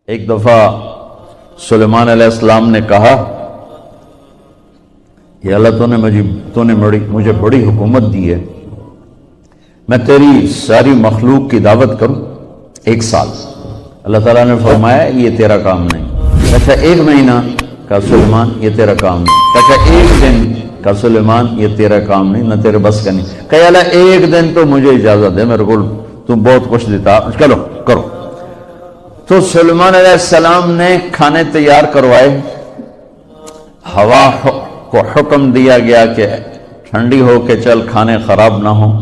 ایک دفعہ سلیمان علیہ السلام نے کہا کہ اللہ تو نے مجھے بڑی حکومت دی ہے، میں تیری ساری مخلوق کی دعوت کروں 1 سال۔ اللہ تعالیٰ نے فرمایا یہ تیرا کام نہیں۔ اچھا 1 مہینہ کا سلیمان یہ تیرا کام نہیں۔ اچھا 1 دن کا سلیمان یہ تیرا کام نہیں، نہ تیرے بس کا نہیں۔ کہ اللہ 1 دن تو مجھے اجازت دے، میرے کو تم بہت کچھ دیتا، چلو کرو۔ تو سلیمان علیہ السلام نے کھانے تیار کروائے، ہوا کو حکم دیا گیا کہ ٹھنڈی ہو کے چل، کھانے خراب نہ ہوں،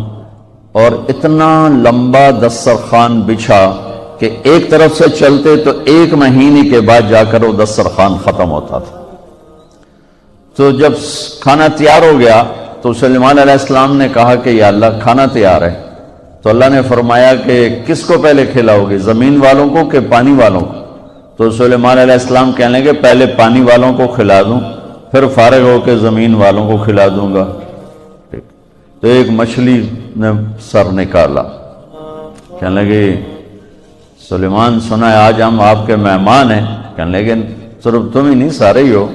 اور اتنا لمبا دسترخوان بچھا کہ ایک طرف سے چلتے تو 1 مہینے کے بعد جا کر وہ دسترخوان ختم ہوتا تھا۔ تو جب کھانا تیار ہو گیا تو سلیمان علیہ السلام نے کہا کہ یا اللہ کھانا تیار ہے۔ تو اللہ نے فرمایا کہ کس کو پہلے کھلاؤ گے، زمین والوں کو کہ پانی والوں کو؟ تو سلیمان علیہ السلام کہنے لگے پہلے پانی والوں کو کھلا دوں، پھر فارغ ہو کے زمین والوں کو کھلا دوں گا۔ تو ایک مچھلی نے سر نکالا، کہنے لگے سلیمان سنا ہے آج ہم آپ کے مہمان ہیں۔ کہنے لگے صرف تم ہی نہیں سارے ہی ہو۔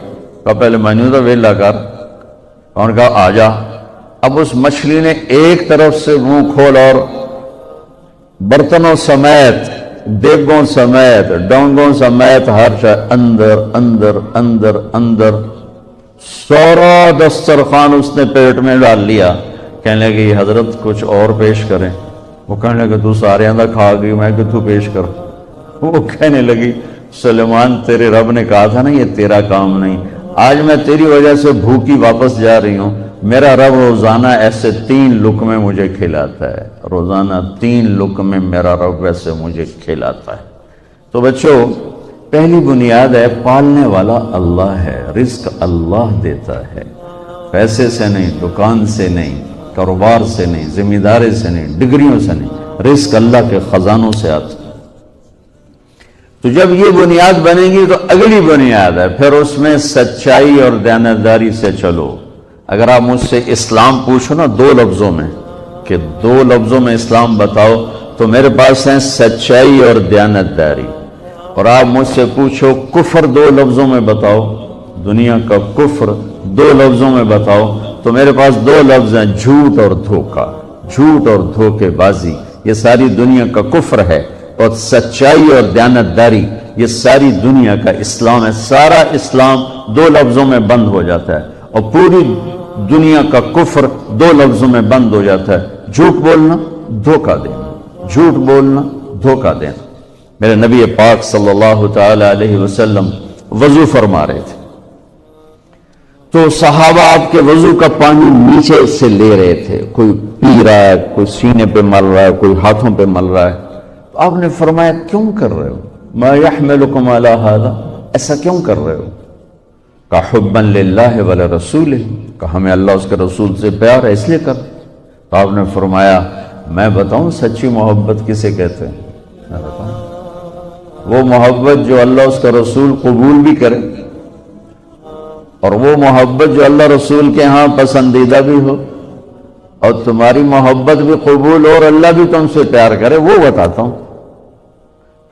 کہا پہلے مینو تو ویلا کر۔ انہوں نے کہا آ جا۔ اب اس مچھلی نے ایک طرف سے منہ کھول اور برتنوں سمیت، دیگوں سمیت، ڈونگوں سمیت ہر شے اندر اندر اندر اندر سارا دسترخوان اس نے پیٹ میں ڈال لیا۔ کہنے لگے یہ حضرت کچھ اور پیش کریں۔ وہ کہنے لگے تو سارے اندر کھا گئی، میں کہ تو پیش کر۔ وہ کہنے لگی سلیمان تیرے رب نے کہا تھا نا یہ تیرا کام نہیں، آج میں تیری وجہ سے بھوکی واپس جا رہی ہوں۔ میرا رب روزانہ ایسے 3 لقمے مجھے کھلاتا ہے، روزانہ 3 لقمے میرا رب ایسے مجھے کھلاتا ہے۔ تو بچوں پہلی بنیاد ہے پالنے والا اللہ ہے، رزق اللہ دیتا ہے، پیسے سے نہیں، دکان سے نہیں، کاروبار سے نہیں، ذمہ داری سے نہیں، ڈگریوں سے نہیں، رزق اللہ کے خزانوں سے آتا ہے۔ تو جب یہ بنیاد بنے گی تو اگلی بنیاد ہے پھر اس میں سچائی اور دیانتداری سے چلو۔ اگر آپ مجھ سے اسلام پوچھو نا 2 لفظوں میں کہ 2 لفظوں میں اسلام بتاؤ تو میرے پاس ہیں سچائی اور دیانتداری۔ اور آپ مجھ سے پوچھو کفر 2 لفظوں میں بتاؤ، دنیا کا کفر 2 لفظوں میں بتاؤ تو میرے پاس 2 لفظ ہیں، جھوٹ اور دھوکہ، جھوٹ اور دھوکے بازی، یہ ساری دنیا کا کفر ہے۔ اور سچائی اور دیانتداری یہ ساری دنیا کا اسلام ہے۔ سارا اسلام 2 لفظوں میں بند ہو جاتا ہے اور پوری دنیا کا کفر 2 لفظوں میں بند ہو جاتا ہے، جھوٹ بولنا، دھوکہ دینا، جھوٹ بولنا، دھوکہ دینا۔ میرے نبی پاک صلی اللہ تعالی علیہ وسلم وضو فرما رہے تھے تو صحابہ آپ کے وضو کا پانی نیچے سے لے رہے تھے، کوئی پی رہا ہے، کوئی سینے پہ مل رہا ہے، کوئی ہاتھوں پہ مل رہا ہے۔ تو آپ نے فرمایا کیوں کر رہے ہو؟ ما یحملکم علی ھذا، ایسا کیوں کر رہے ہو؟ کہ حبا للہ ولرسولہ، کہ ہمیں اللہ اس کے رسول سے پیار ہے اس لیے کر۔ تو آپ نے فرمایا میں بتاؤں سچی محبت کسے کہتے ہیں؟ میں بتاؤں وہ محبت جو اللہ اس کا رسول قبول بھی کرے، اور وہ محبت جو اللہ رسول کے ہاں پسندیدہ بھی ہو، اور تمہاری محبت بھی قبول ہو اور اللہ بھی تم سے پیار کرے، وہ بتاتا ہوں۔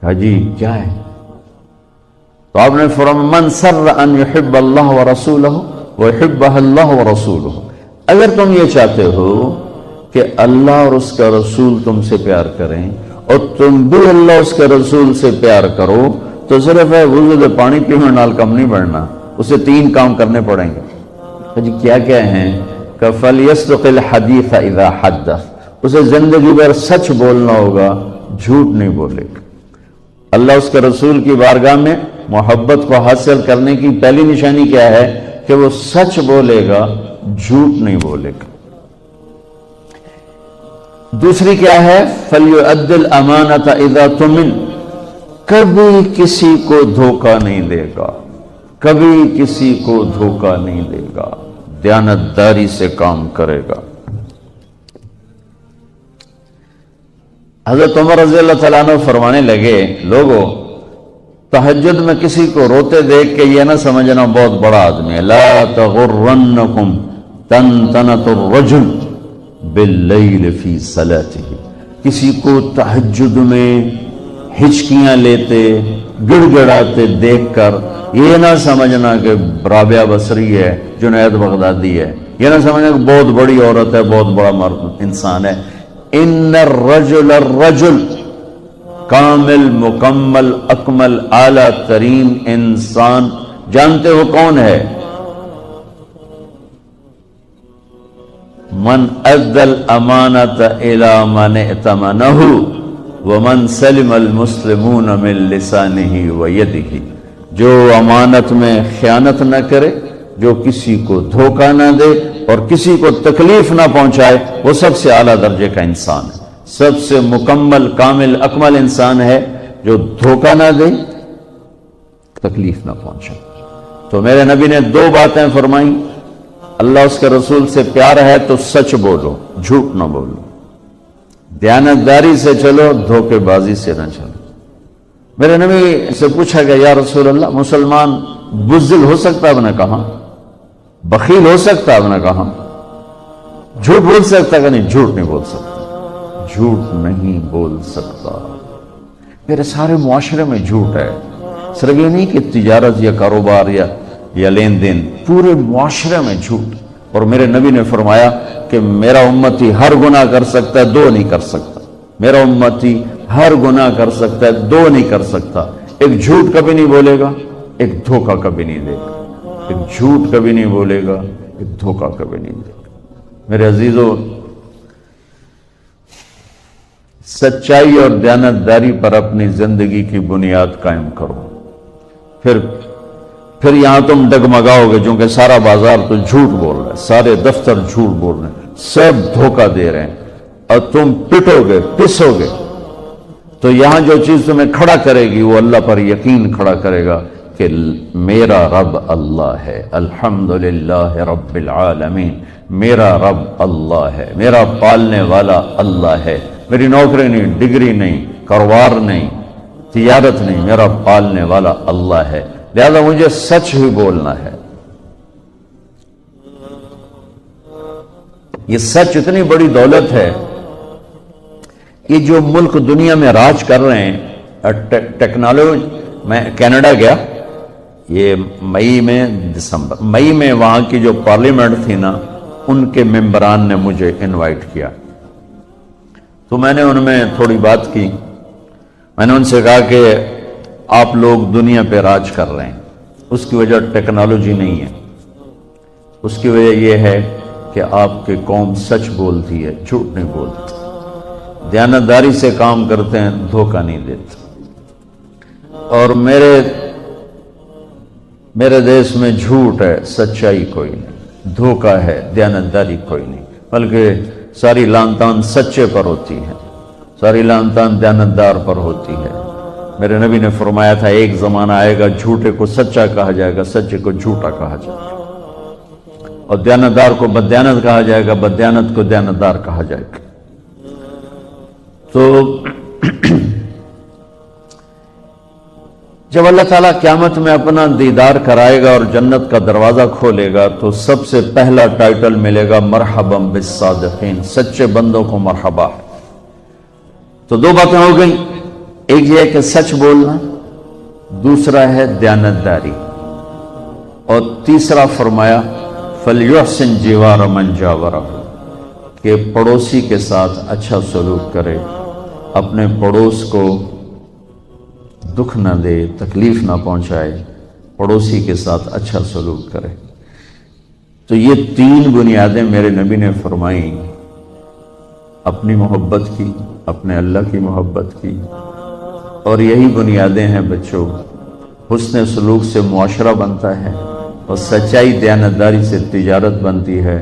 کہا جی کیا ہے؟ تو آپ نے فرمایا من سر ان یحب اللہ ورسولہ ویحبہ اللہ ورسولہ، اگر تم یہ چاہتے ہو کہ اللہ اور اس کا رسول تم سے پیار کریں اور تم بھی اللہ اس کے رسول سے پیار کرو تو صرف ہے وضو دے پانی پینے نال کم نہیں بڑھنا، اسے 3 کام کرنے پڑیں گے۔ جی کیا کیا ہیں؟ کہ فَلْيَصْدُقِ الْحَدِيثَ إِذَا حَدَّثَ، اسے زندگی بھر سچ بولنا ہوگا، جھوٹ نہیں بولے گا۔ اللہ اس کے رسول کی بارگاہ میں محبت کو حاصل کرنے کی پہلی نشانی کیا ہے؟ کہ وہ سچ بولے گا، جھوٹ نہیں بولے گا۔ دوسری کیا ہے؟ فَلْيُؤَدِّ الْأَمَانَةَ إِذَا تُمِنَ، کبھی کسی کو دھوکہ نہیں دے گا، کبھی کسی کو دھوکہ نہیں دے گا، دیانتداری سے کام کرے گا۔ حضرت عمر رضی اللہ تعالیٰ عنہ فرمانے لگے لوگوں تہجد میں کسی کو روتے دیکھ کے یہ نہ سمجھنا بہت بڑا آدمی ہے۔ لا تغرنکم تنتنۃ الرجل باللیل فی صلاتہ، کسی کو تہجد میں ہچکیاں لیتے، گڑ گڑاتے دیکھ کر یہ نہ سمجھنا کہ رابعہ بصری ہے، جنید بغدادی ہے، یہ نہ سمجھنا کہ بہت بڑی عورت ہے، بہت بڑا مرد انسان ہے۔ ان الرجل کامل، مکمل، اکمل، اعلیٰ ترین انسان جانتے ہو کون ہے؟ من ادى الامانة الى من ائتمنه ومن سلم المسلمون من لسانه ويده، جو امانت میں خیانت نہ کرے، جو کسی کو دھوکہ نہ دے اور کسی کو تکلیف نہ پہنچائے، وہ سب سے اعلیٰ درجے کا انسان ہے، سب سے مکمل، کامل، اکمل انسان ہے جو دھوکہ نہ دے، تکلیف نہ پہنچائے۔ تو میرے نبی نے دو باتیں فرمائیں، اللہ اس کے رسول سے پیار ہے تو سچ بولو، جھوٹ نہ بولو، دیانتداری سے چلو، دھوکے بازی سے نہ چلو۔ میرے نبی سے پوچھا گیا یا رسول اللہ مسلمان بزدل ہو سکتا ہے؟ آپ نے کہا بخیل ہو سکتا ہے؟ آپ نے کہا جھوٹ بول سکتا کہ نہیں؟ جھوٹ نہیں بول سکتا، جھوٹ نہیں بول سکتا۔ میرے سارے معاشرے میں جھوٹ ہے، صرف یہ نہیں کہ تجارت یا کاروبار یا لین دین، پورے معاشرے میں جھوٹ۔ اور میرے نبی نے فرمایا کہ میرا امتی ہر گناہ کر سکتا ہے، دو نہیں کر سکتا۔ میرا امتی ہر گناہ کر سکتا ہے، دو نہیں کر سکتا۔ ایک جھوٹ کبھی نہیں بولے گا، ایک دھوکہ کبھی نہیں دے گا۔ ایک جھوٹ کبھی نہیں بولے گا، ایک دھوکہ کبھی نہیں دے گا۔ میرے عزیزو، سچائی اور دیانتداری پر اپنی زندگی کی بنیاد قائم کرو، پھر یہاں تم ڈگمگاؤ گے، چونکہ سارا بازار تو جھوٹ بول رہا ہے، سارے دفتر جھوٹ بول رہے ہیں، سب دھوکہ دے رہے ہیں، اور تم پٹو گے، پسو گے۔ تو یہاں جو چیز تمہیں کھڑا کرے گی وہ اللہ پر یقین کھڑا کرے گا کہ میرا رب اللہ ہے، الحمدللہ رب العالمین، میرا رب اللہ ہے، میرا پالنے والا اللہ ہے، میری نوکری نہیں، ڈگری نہیں، کاروبار نہیں، تجارت نہیں، میرا پالنے والا اللہ ہے، لہذا مجھے سچ ہی بولنا ہے۔ یہ سچ اتنی بڑی دولت ہے، یہ جو ملک دنیا میں راج کر رہے ہیں ٹیکنالوجی۔ میں کینیڈا گیا یہ مئی میں وہاں کی جو پارلیمنٹ تھی نا، ان کے ممبران نے مجھے انوائٹ کیا، تو میں نے ان میں تھوڑی بات کی۔ میں نے ان سے کہا کہ آپ لوگ دنیا پہ راج کر رہے ہیں، اس کی وجہ ٹیکنالوجی نہیں ہے، اس کی وجہ یہ ہے کہ آپ کی قوم سچ بولتی ہے، جھوٹ نہیں بولتی، دیانتداری سے کام کرتے ہیں، دھوکہ نہیں دیتے۔ اور میرے دیش میں جھوٹ ہے، سچائی کوئی نہیں، دھوکہ ہے، دیانتداری کوئی نہیں، بلکہ ساری لان تان سچے پر ہوتی ہے، ساری لان تان دیانتدار پر ہوتی ہے۔ میرے نبی نے فرمایا تھا ایک زمانہ آئے گا جھوٹے کو سچا کہا جائے گا، سچے کو جھوٹا کہا جائے گا، اور دیانتدار کو بددیانت کہا جائے گا، بددیانت کو دیانتدار کہا جائے گا۔ تو جب اللہ تعالیٰ قیامت میں اپنا دیدار کرائے گا اور جنت کا دروازہ کھولے گا تو سب سے پہلا ٹائٹل ملے گا مرحبا بالصادقین، سچے بندوں کو مرحبا۔ تو دو باتیں ہو گئیں، ایک یہ ہے کہ سچ بولنا، دوسرا ہے دیانتداری، اور تیسرا فرمایا فَلْيُحْسِنْ جِوَارَ مَنْ جَاوَرَهُ، کہ پڑوسی کے ساتھ اچھا سلوک کرے، اپنے پڑوس کو دکھ نہ دے، تکلیف نہ پہنچائے، پڑوسی کے ساتھ اچھا سلوک کرے۔ تو یہ تین بنیادیں میرے نبی نے فرمائیں، اپنی محبت کی، اپنے اللہ کی محبت کی، اور یہی بنیادیں ہیں بچوں، حسن سلوک سے معاشرہ بنتا ہے، اور سچائی دیانتداری سے تجارت بنتی ہے،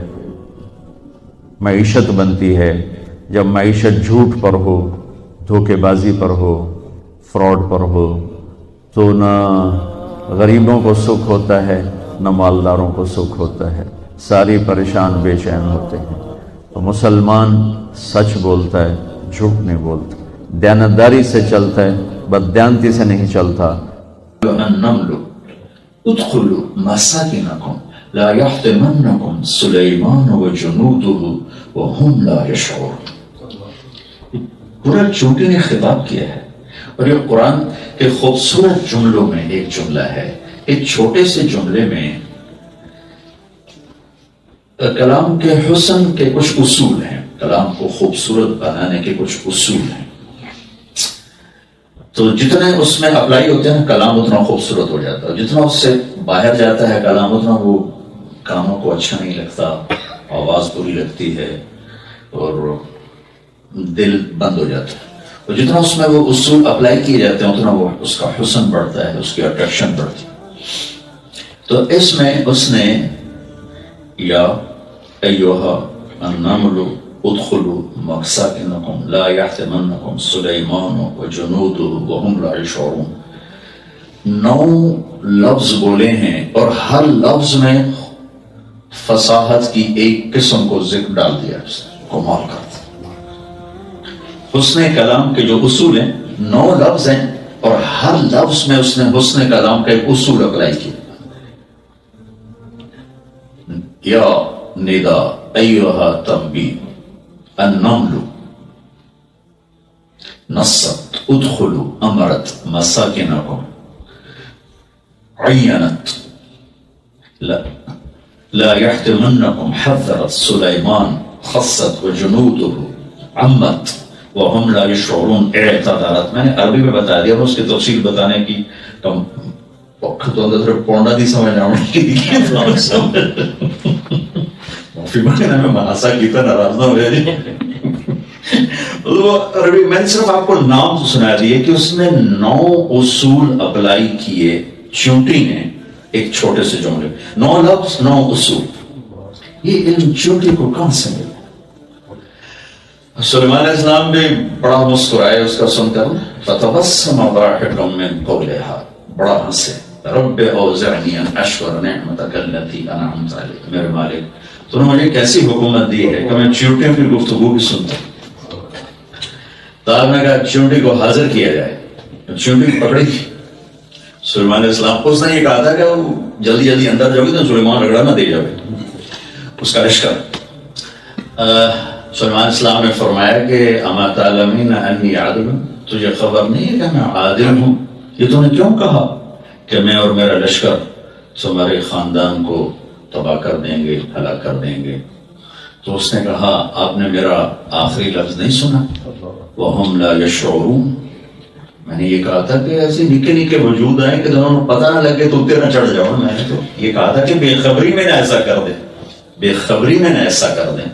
معیشت بنتی ہے۔ جب معیشت جھوٹ پر ہو، دھوکے بازی پر ہو، فراڈ پر ہو، تو نہ غریبوں کو سکھ ہوتا ہے، نہ مالداروں کو سکھ ہوتا ہے، ساری پریشان بے چین ہوتے ہیں۔ تو مسلمان سچ بولتا ہے، جھوٹ نہیں بولتا، دیانتداری سے چلتا ہے، بددیانتی سے نہیں چلتا۔ النمل ادخلوا مساکنکم لا یحطمنکم سلیمان وجنودہ وهم لا یشعرون۔ پورا چونٹی نے خطاب کیا ہے، اور یہ قرآن کے خوبصورت جملوں میں ایک جملہ ہے. ایک چھوٹے سے جملے میں کلام کے حسن کے کچھ اصول ہیں، کلام کو خوبصورت بنانے کے کچھ اصول ہیں. تو جتنے اس میں اپلائی ہوتے ہیں کلام اتنا خوبصورت ہو جاتا ہے، جتنا اس سے باہر جاتا ہے کلام اتنا وہ کانوں کو اچھا نہیں لگتا، آواز بری لگتی ہے اور دل بند ہو جاتا ہے. اور جتنا اس میں وہ اصول اپلائی کیے جاتے ہیں اتنا وہ اس کا حسن بڑھتا ہے، اس کی اٹریکشن بڑھتی ہے. تو اس میں اس نے یا ایوہا النمل ادخلوا مساکنکم لا یحطمنکم سلیمان وجنودہ وہم لا یشعرون، 9 لفظ بولے ہیں اور ہر لفظ میں فصاحت کی ایک قسم کو ذکر ڈال دیا. کمال کرتا. حسن کلام کے جو اصول ہیں 9 لفظ ہیں اور ہر لفظ میں اس نے حسن کلام کا ایک اصول اپلائی کیا. یا ندا ایوہا تنبیہ النمل نصت ادخلوا امرت مساکنکم عینت لا یحتمنکم حذرت سلیمان خصت وجنودہ عمت وہم لا یشعرون اعتذرت. میں نے عربی میں بتا دیا، اس کی تفصیل بتانے کی کم وقت تو اندر پونڈا دی سمجھنا معافی مانگنا میں مناسا کی تو ناراض نہ ہو جائے. عربی میں نے صرف آپ کو نام سنا دیے کہ اس نے 9 اصول اپلائی کیے چیونٹی نے ایک چھوٹے سے جملے. 9 لفظ 9 اصول. یہ علم چیونٹی کو کہاں سے ملا؟ سلیمان علیہ السلام بھی بڑا مسکرائے اس کا سن کر، فتبسم ضاحکا من قولها، بڑا ہنسے. رب اوزعنی ان اشکر نعمتک التی انعمت علی، میرے مالک تو نے مجھے کیسی حکومت دی ہے کہ میں چیونٹیوں کی گفتگو بھی سنتا ہوں. تو آپ نے کہا چیونٹی کو حاضر کیا جائے. چیونٹی پکڑی تھی سلیمان علیہ السلام. اس نے یہ کہا تھا کہ وہ جلدی جلدی اندر جاؤ گے تو سلیمان رگڑا نہ دے جاؤ اس کا لشکر. سلیمان علیہ السلام نے فرمایا کہ اما تعلمین انی عادل، تجھے خبر نہیں ہے کہ میں عادل ہوں؟ یہ تو نے کیوں کہا کہ میں اور میرا لشکر تمہارے خاندان کو تباہ کر دیں گے، ہلاک کر دیں گے؟ تو اس نے کہا آپ نے میرا آخری لفظ نہیں سنا، وَهُمْ لَا يَشْعُرُونَ. میں نے یہ کہا تھا کہ ایسے نکے نکے وجود آئیں کہ دونوں پتہ نہ لگے تو تیرا چڑھ جاؤ. میں نے تو یہ کہا تھا کہ بے خبری میں نہ ایسا کر دیں، بے خبری میں نہ ایسا کر دیں.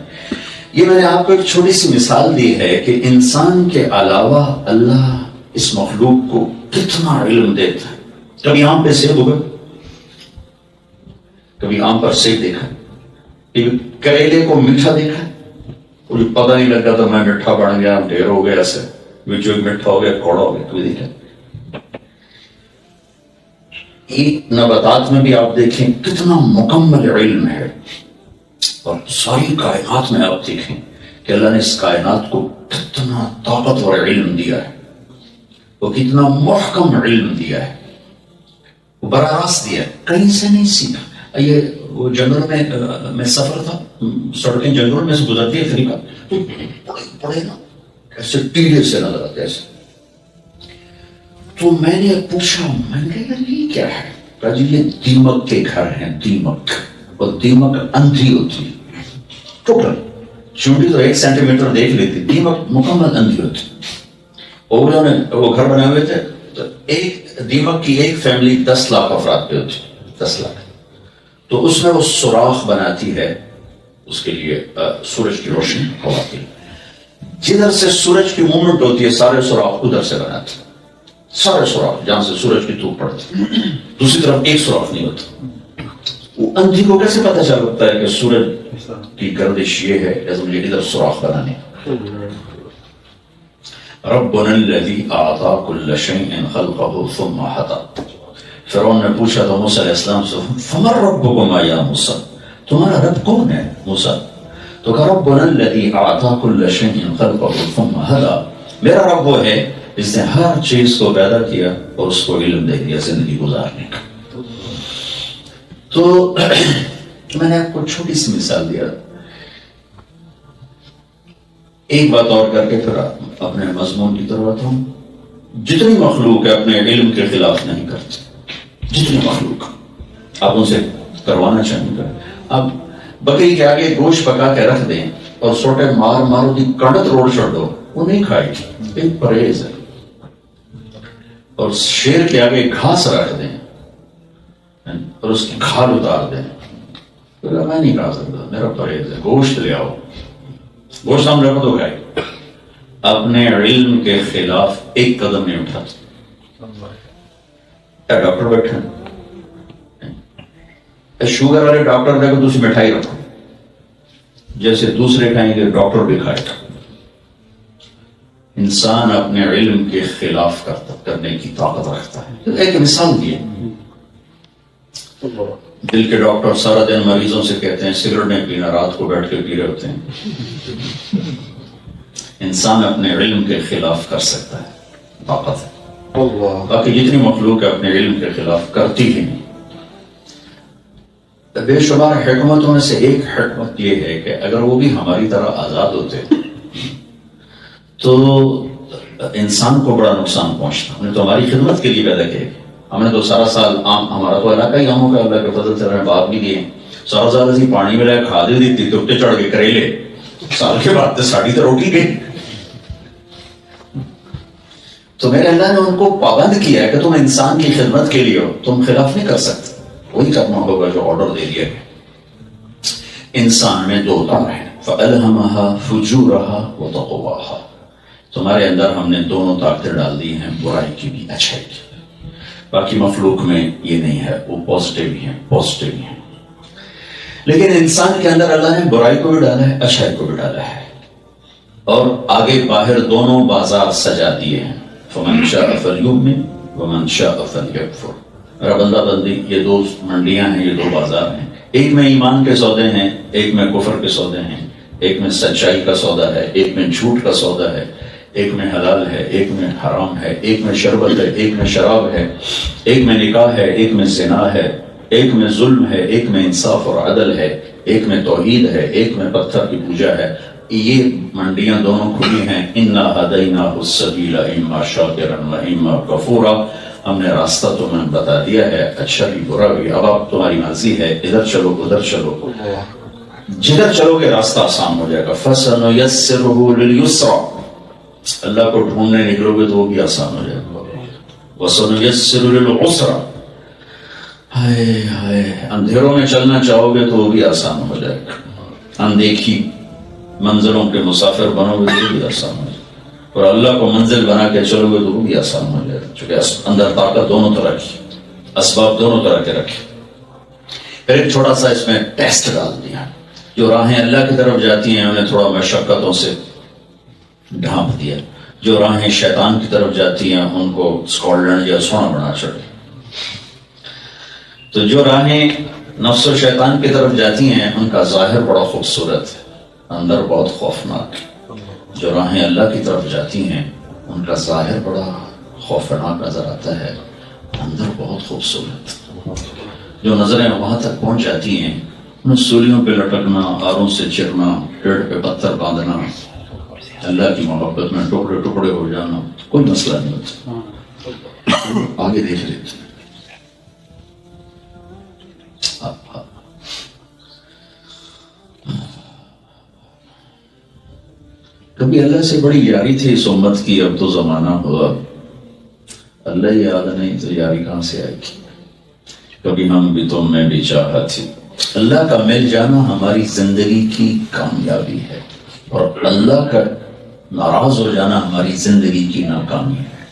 یہ میں نے آپ کو ایک چھوٹی سی مثال دی ہے کہ انسان کے علاوہ اللہ اس مخلوق کو کتنا علم دیتا ہے. کبھی آم پہ سیب ہوگا، کبھی آم پر سیب دیکھا، کبھی کریلے کو میٹھا دیکھا، مجھے پتہ نہیں لگا تو میں میٹھا بن گیا، ڈھیر ہو گیا، ایسے جو میٹھا ہو گیا کوڑا ہو گیا. کبھی دیکھا ایک نباتات میں بھی آپ دیکھیں کتنا مکمل علم ہے. اور ساری کائنات میں آپ دیکھیں کہ اللہ نے اس کائنات کو کتنا طاقتور علم دیا ہے، وہ کتنا محکم علم دیا ہے، وہ براہ راست دیا ہے، کہیں سے نہیں سیکھا. یہ وہ جنگل میں سفر تھا، سڑکیں جنگل میں سے گزرتی ہے طریقہ پڑے نا ایسے ٹیڑے سے نظر آتے ایسے. تو میں نے پوچھا، میں نے کہا یہ کیا ہے؟ کہا جی یہ دیمک کے گھر ہیں. دیمک، اور دیمک اندھی ہوتی ہے ٹوٹل. چونٹی تو 1 سینٹی میٹر دیکھ لیتی، دیمک مکمل اندھی ہوتی. اور انہوں نے وہ گھر بنائے ہوئے تھے تو ایک دیمک کی ایک فیملی 10 لاکھ افراد پہ ہوتی، 10 لاکھ. تو اس میں وہ سوراخ بناتی ہے اس کے لیے سورج کی روشنی ہوا کے لیے. جدھر سے سورج کی موومنٹ ہوتی ہے سارے سوراخ ادھر سے بناتے، سارے سوراخ جہاں سے سورج کی دھوپ پڑتی. دوسری طرف ایک سوراخ نہیں ہوتا. وہ اندھی کو کیسے پتہ چلتا ہے کہ سورج کی گردش یہ ہے، ایسا مجھے ادھر سوراخ بنانے. ربنا الذی اعطى كل شيء خلقه ثم هدى. فرعون نے پوچھا تو موسیٰ علیہ السلام سے فمن ربکما یا موسیٰ، تمہارا رب کون ہے موسیٰ؟ تو کہا ربنا الذی اعطى كل شيء خلقه ثم هدى، میرا رب وہ ہے جس نے ہر چیز کو پیدا کیا اور اس کو علم دے دیا زندگی گزارنے کا. تو میں نے آپ کو چھوٹی سی مثال دیا. ایک بات اور کر کے پھر اپنے مضمون کی طرف آتا ہوں. جتنی مخلوق ہے اپنے علم کے خلاف نہیں کرتی، جتنی مخلوق آپ ان سے کروانا چاہیں گے. اب بکری کے آگے گوشت پکا کے رکھ دیں اور سوٹے مار مارو دی کڑت روڑ چھوڑ دو، وہ نہیں کھائے گی، ایک پرہیز ہے. اور شیر کے آگے گھاس رکھ دیں اور اس کی کھال اتار دیں، میں نہیں کھا سکتا، میرا پرہیز ہے. گوشت لے آؤ، گوشت ہم رکھ دو گائے. اپنے علم کے خلاف ایک قدم نہیں اٹھاتے. ڈاکٹر بیٹھے شوگر والے ڈاکٹر دیکھو دوسری مٹھائی رکھو، جیسے دوسرے کھائیں گے ڈاکٹر بھی کھائے گا. انسان اپنے علم کے خلاف کرنے کی طاقت رکھتا ہے. ایک مثال دی، دل کے ڈاکٹر سارا دن مریضوں سے کہتے ہیں سگریٹ نہیں پینا، رات کو بیٹھ کے پی رہے ہوتے ہیں. انسان اپنے علم کے خلاف کر سکتا ہے، طاقت ہے. باقی جتنی مخلوق ہے اپنے علم کے خلاف کرتی ہی نہیں. بے شمار حکمتوں میں سے ایک حکمت یہ ہے کہ اگر وہ بھی ہماری طرح آزاد ہوتے تو انسان کو بڑا نقصان پہنچتا. ہم نے تو ہماری خدمت کے لیے پیدا کیے، ہم نے تو سارا سال آم، ہمارا تو علاقہ ہی آموں کا اللہ کے فضل سے ہمیں باغ بھی دیے، سارا سال اسی پانی میں لائے کھادی دیتی تو اٹھتے چڑھ کے کریلے، سال کے بعد ساڑی تو روٹی گئی. تو میرے اللہ نے ان کو پابند کیا ہے کہ تم انسان کی خدمت کے لیے ہو، تم خلاف نہیں کر سکتے، وہی کرنا ہوگا جو آرڈر دے دیا گیا. انسان میں دو طرح ہیں، فَأَلْهَمَهَا فُجُورَهَا وَتَقْوَاهَا. تمہارے اندر ہم نے دونوں طاقتیں ڈال دی ہیں، برائی کی بھی اچھائی کی. باقی مخلوق میں یہ نہیں ہے، وہ پازیٹیو ہی ہیں، پازیٹیو ہی ہیں. لیکن انسان کے اندر اللہ نے برائی کو بھی ڈالا ہے، اچھائی کو بھی ڈالا ہے، اور آگے باہر دونوں بازار سجا دیے ہیں. فَمَنْ شَاءَ فَلْيُؤْمِنْ وَمَنْ شَاءَ فَلْيَكْفُرْ. میرا بندہ بندی، یہ دو منڈیاں ہیں، یہ دو بازار ہیں. ایک میں ایمان کے سودے ہیں، ایک میں کفر کے سودے ہیں. ایک میں سچائی کا سودا ہے، ایک میں جھوٹ کا سودا ہے. ایک میں حلال ہے، ایک میں حرام ہے. ایک میں شربت ہے، ایک میں شراب ہے. ایک میں نکاح ہے، ایک میں زنا ہے. ایک میں ظلم ہے، ایک میں انصاف اور عدل ہے. ایک میں توحید ہے، ایک میں پتھر کی پوجا ہے. یہ منڈیاں دونوں کھلی ہیں. اِنَّا هَدَيْنَاهُ السَّبِيلَ إِمَّا شَاكِرًا وَإِمَّا كَفُورًا. ہم نے راستہ تمہیں بتا دیا ہے، اچھا بھی برا بھی. اب آپ تمہاری مرضی ہے، ادھر چلو ادھر چلو، جدھر چلو گے راستہ آسان ہو جائے گا. فَسَنُيَسِّرُهُ لِلْيُسْرَىٰ. اللہ کو ڈھونڈنے نکلو گے تو وہ بھی آسان ہو جائے گا. وَسَنُيَسِّرُ لِلْعُسْرَىٰ. ہائے ہائے، اندھیروں میں چلنا چاہو گے تو وہ بھی آسان ہو جائے گا. اندیکھی منزلوں کے مسافر بنو گے تو بھی آسان ہو جائے گا. اور اللہ کو منزل بنا کے چلو گے تو وہ بھی آسان ہو جائے گا، چونکہ اندر طاقت دونوں طرح کی، اسباب دونوں طرح کے رکھے. پھر ایک چھوٹا سا اس میں ٹیسٹ ڈال دیا. جو راہیں اللہ کی طرف جاتی ہیں انہیں تھوڑا مشقتوں سے ڈھانپ دیا. جو راہیں شیطان کی طرف جاتی ہیں ان کو اسکاٹ یا سونا بنا چڑھے. تو جو راہیں نفس و شیطان کی طرف جاتی ہیں ان کا ظاہر بڑا خوبصورت ہے، اندر بہت خوفناک. جو راہیں اللہ کی طرف جاتی ہیں ان کا ظاہر بڑا خوفناک نظر آتا ہے، اندر بہت خوبصورت. جو نظریں وہاں تک پہنچ جاتی ہیں، ان سولیوں پہ لٹکنا، آروں سے چرنا، پیڑ پہ پتھر باندھنا، اللہ کی محبت میں ٹکڑے ٹکڑے ہو جانا، کوئی مسئلہ نہیں ہوتا. آگے دیکھ لیتے. کبھی اللہ سے بڑی یاری تھی اس امت کی، اب تو زمانہ ہوا اللہ یاد نہیں تو یاری کہاں سے آئے گی. کبھی ہم بھی تم میں بھی چاہا تھی. اللہ کا مل جانا ہماری زندگی کی کامیابی ہے، اور اللہ کا ناراض ہو جانا ہماری زندگی کی ناکامی ہے.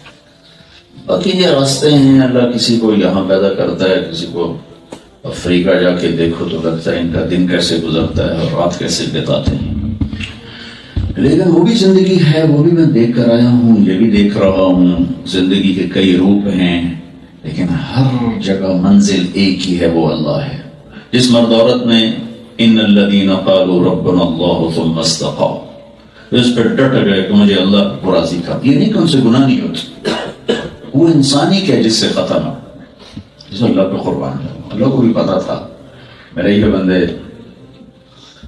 باقی یہ راستے ہیں، اللہ کسی کو یہاں پیدا کرتا ہے، کسی کو افریقہ جا کے دیکھو تو لگتا ہے ان کا دن کیسے گزرتا ہے اور رات کیسے بتاتے ہیں. لیکن وہ بھی زندگی ہے، وہ بھی میں دیکھ کر آیا ہوں، یہ بھی دیکھ رہا ہوں. زندگی کے کئی روپ ہیں، لیکن ہر جگہ منزل ایک ہی ہے، وہ اللہ ہے. جس مرد عورت میں ان الذین قالوا ربنا اللہ ثم استقاموا، اس پہ ڈٹ گئے کہ مجھے اللہ کو راضی کر، یہ نہیں کہ ان سے گناہ نہیں ہوتی، وہ انسانی کیا جس سے ختم ہے. جس اللہ پہ قربان ہے. اللہ کو بھی پتا تھا میرے یہ بندے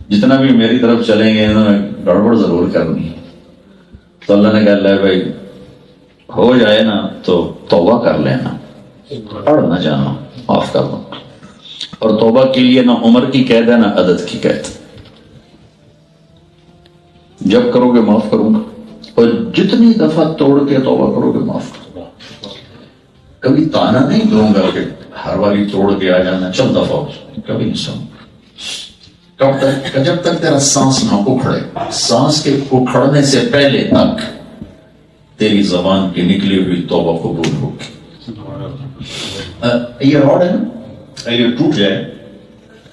جتنا بھی میری طرف چلیں گے انہوں نے گڑبڑ ضرور کرنی. تو اللہ نے کہا اللہ بھائی ہو جائے نا تو توبہ کر لینا، پڑھ نہ جانا، معاف کر دو. اور توبہ کے لیے نہ عمر کی قید ہے نہ عدد کی قید. جب کرو گے معاف کروں گا، اور جتنی دفعہ توڑ کے توبہ کرو گے معاف کروں گا. کبھی تانا نہیں دوں گا کہ ہر والی توڑ کے آ جانا، چل دفعہ ہو، کبھی نہیں سنوں. کب تک؟ جب تک تیرا سانس نہ اکھڑے. سانس کے اکھڑنے سے پہلے تک تیری زبان کی نکلی ہوئی توبہ قبول ہوگی. یہ راڈ ہے نا، یہ ٹوٹ جائے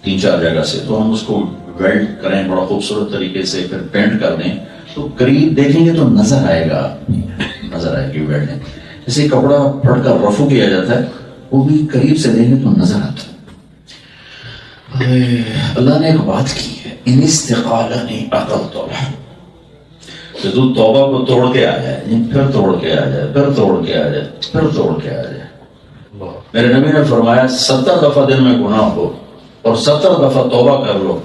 3-4 جگہ سے تو ہم اس کو ویلڈ کریں بڑا خوبصورت طریقے سے، پھر پینٹ کر دیں تو قریب دیکھیں گے تو نظر آئے گا، نظر آئے گی ویلڈنگ. جیسے کپڑا پھٹ کر رفو کیا جاتا ہے، وہ بھی قریب سے دیکھیں تو نظر آتا ہے. اللہ نے ایک بات کی ہے، ان استقالنی عقلت لہ، کہ تو توبہ کو توڑ کے آ جائے، پھر توڑ کے آ جائے، پھر توڑ کے آ جائے، پھر توڑ کے آ جائے. میرے نبی نے فرمایا 70 دفعہ دن میں گناہ ہو اور 70 دفعہ توبہ کر لو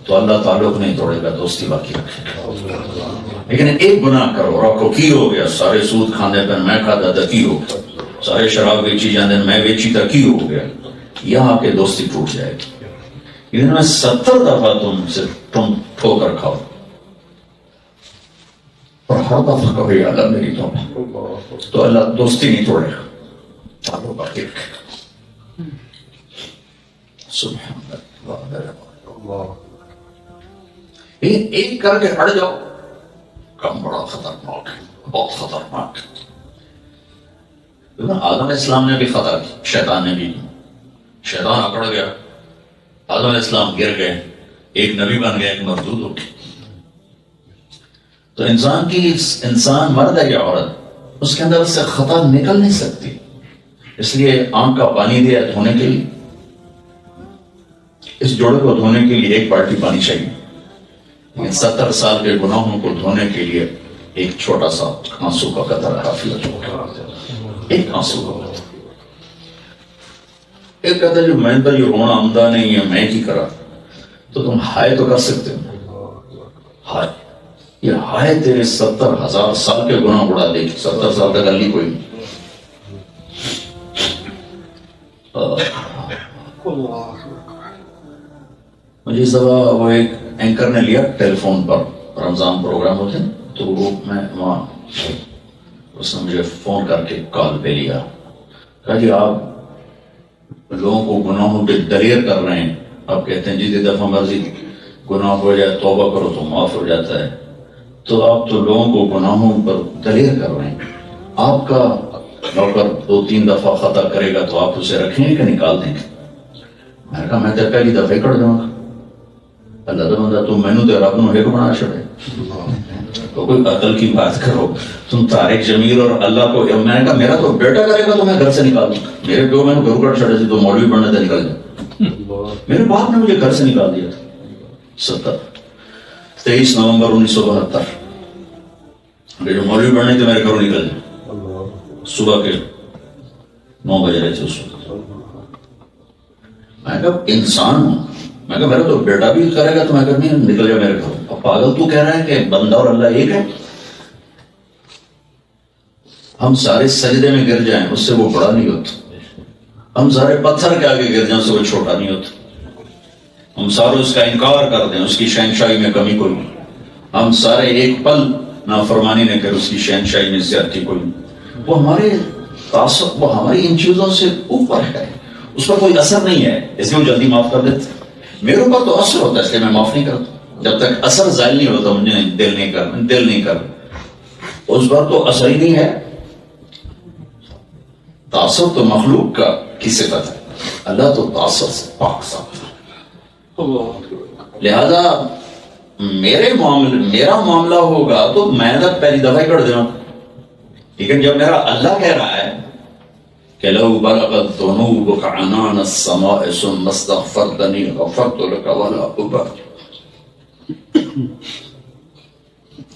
تو اللہ تعلق نہیں توڑے گا، دوستی باقی رکھے گا. لیکن ایک گناہ کرو، رکھو کی ہو گیا، سارے سود کھانے پر میں کھاتا تھا کی ہو گیا، سارے شراب بیچی جانے میں بیچی تھا کی ہو گیا، یہاں کے دوستی ٹوٹ جائے گی. لیکن میں 70 دفعہ تم ٹھوکر کھاؤ اور ہر دفعہ کہو یا اللہ میری توبہ، تو اللہ دوستی نہیں توڑے گا، تعلق باقی رکھے گا. سبحان اللہ. ایک کر کے اڑ جاؤ، کم بڑا خطرناک ہے، بہت خطرناک ہے. آدم علیہ السلام نے بھی خطا کی، شیطان نے بھی. شیطان اکڑ گیا، آدم علیہ السلام گر گئے، ایک نبی بن گیا، ایک مردود ہو گیا. تو انسان مرد ہے یا عورت، اس کے اندر سے خطا نکل نہیں سکتی. اس لیے آنکھ کا پانی دیا دھونے کے لیے، اس جوڑے کو دھونے کے لیے 1 بالٹی پانی چاہیے. 70 سال کے گناہوں کو دھونے کے لیے ایک چھوٹا سا آنسو کا قطرہ کافی ہوتا ہے. ایک آنسو کا قطرہ. ایک کہتا ہے جو میں تو یہ رونا عمدہ نہیں ہے، میں کی کرا، تو تم ہائے تو کر سکتے ہو. ہائے، یہ ہائے تیرے 70,000 سال کے گناہ اڑا دے گی. 70 سال تک علی کوئی نہیں. مجھے اس دفعہ وہ ایک اینکر نے لیا ٹیلی فون پر، رمضان پروگرام ہوتے ہیں تو میں وہاں، اس نے مجھے فون کر کے کال پہ لیا، کہا جی آپ لوگوں کو گناہوں پہ دلیر کر رہے ہیں. آپ کہتے ہیں جتنی دفعہ مرضی گناہ ہو جائے توبہ کرو تو معاف ہو جاتا ہے، تو آپ تو لوگوں کو گناہوں پر دلیر کر رہے ہیں. آپ کا نوکر 2-3 دفعہ خطا کرے گا تو آپ اسے رکھیں گے کہ نکال دیں گے؟ میں نے کہا میں تو پہلی دفعہ کر دوں گا. اللہ تعالیٰ تو میں نے رب نو ایک بنا چھڑے. تو کوئی عقل کی بات کرو. تم طارق جمیل اور اللہ کو، میں نے کہا میرا تو بیٹا کرے گا تو میں گھر سے نکال دوں گا. میرے پیو میں نے گھر کر چھڑے تھے تو مولوی بننے سے نکل جائے. میرے باپ نے مجھے گھر سے نکال دیا تھا. 23 نومبر 1972 جو مولوی بننے تھے میرے گھروں نکل جائے. صبح کے 9 بجے رہے تھے اس وقت. میں کہا انسان ہوں، میں کہا میرا تو بیٹا بھی کرے گا تو میں کہا نہیں نکل جائے میرے گھر. اب پاگل تو کہہ رہا ہے کہ بندہ اور اللہ ایک ہے. ہم سارے سجدے میں گر جائیں اس سے وہ بڑا نہیں ہوتا. ہم سارے پتھر کے آگے گر جائیں اس سے وہ چھوٹا نہیں ہوتا. ہم سارے اس کا انکار کر دیں اس کی شہنشاہی میں کمی کوئی نہیں. ہم سارے ایک پل نافرمانی نہ کریں اس کی شہنشاہی میں زیادتی کوئی نہیں. وہ ہمارے تعصب، وہ ہماری ان چیزوں سے اوپر ہے، اس پر کوئی اثر نہیں ہے اس لیے وہ جلدی معاف کر دیتے. میرے اوپر تو اثر ہوتا ہے اس لیے میں معاف نہیں کرتا. جب تک اثر زائل نہیں ہوتا مجھے دل نہیں کر اس پر تو اثر ہی نہیں ہے. تعصب تو مخلوق کا کی صفت ہے، اللہ تو تعصب سے پاک صاف ہے. لہذا میرا معاملہ ہوگا تو میں تو پہلی دفعہ ہی کر دینا. لیکن جب میرا اللہ کہہ رہا ہے کہ لو بلغت ذنوبک عنان السماء ثم استغفرتنی غفرت لک ولا ابالي.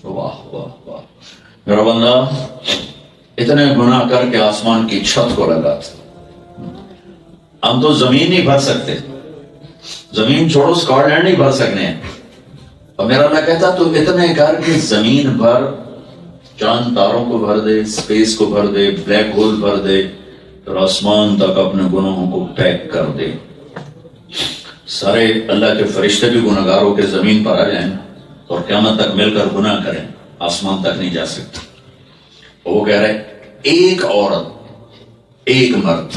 واہ واہ واہ. میرا بندہ اتنے گناہ کر کے آسمان کی چھت کو لگا تھا. ہم تو زمین نہیں بھر سکتے، زمین چھوڑو اسکاٹ لینڈ نہیں بھر سکنے ہیں. اور میرا اللہ کہتا تو اتنے کر کے زمین بھر چاند تاروں کو بھر دے، اسپیس کو بھر دے، بلیک ہول بھر دے، اور آسمان تک اپنے گناہوں کو پیک کر دے، سارے اللہ کے فرشتے بھی گناہ گار ہو کے زمین پر آ جائیں اور قیامت تک مل کر گناہ کریں، آسمان تک نہیں جا سکتے. وہ کہہ رہے ایک عورت ایک مرد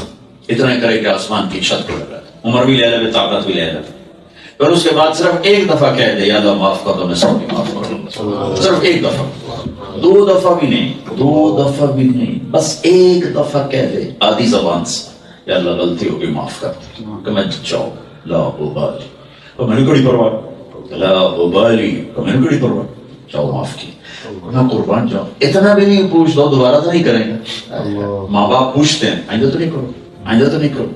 اتنا کرے کہ آسمان کی چھت کو لگا، عمر بھی لے لے، طاقت بھی لے لے، پھر اس کے بعد صرف ایک دفعہ کہہ دے یا اللہ معاف کر دو، میں سب کی معاف کر دوں، صرف ایک دفعہ، 2 دفعہ بھی نہیں، 2 دفعہ بھی نہیں، بس ایک دفعہ کہہ دے آدھی زبان سے، یا اللہ غلطی ہوگی معاف کر دو، کہ میں جاؤ لا ابالی، اور میں نے کڑی پرواہ، لا ابالی، اور میں نے کڑی پرواہ، جاؤ معاف کی، میں قربان جاؤں. اتنا بھی نہیں پوچھ دو، دوبارہ تو نہیں کریں گے. ماں باپ پوچھتے ہیں آئندہ تو نہیں کرو، آئندہ تو نہیں کرو،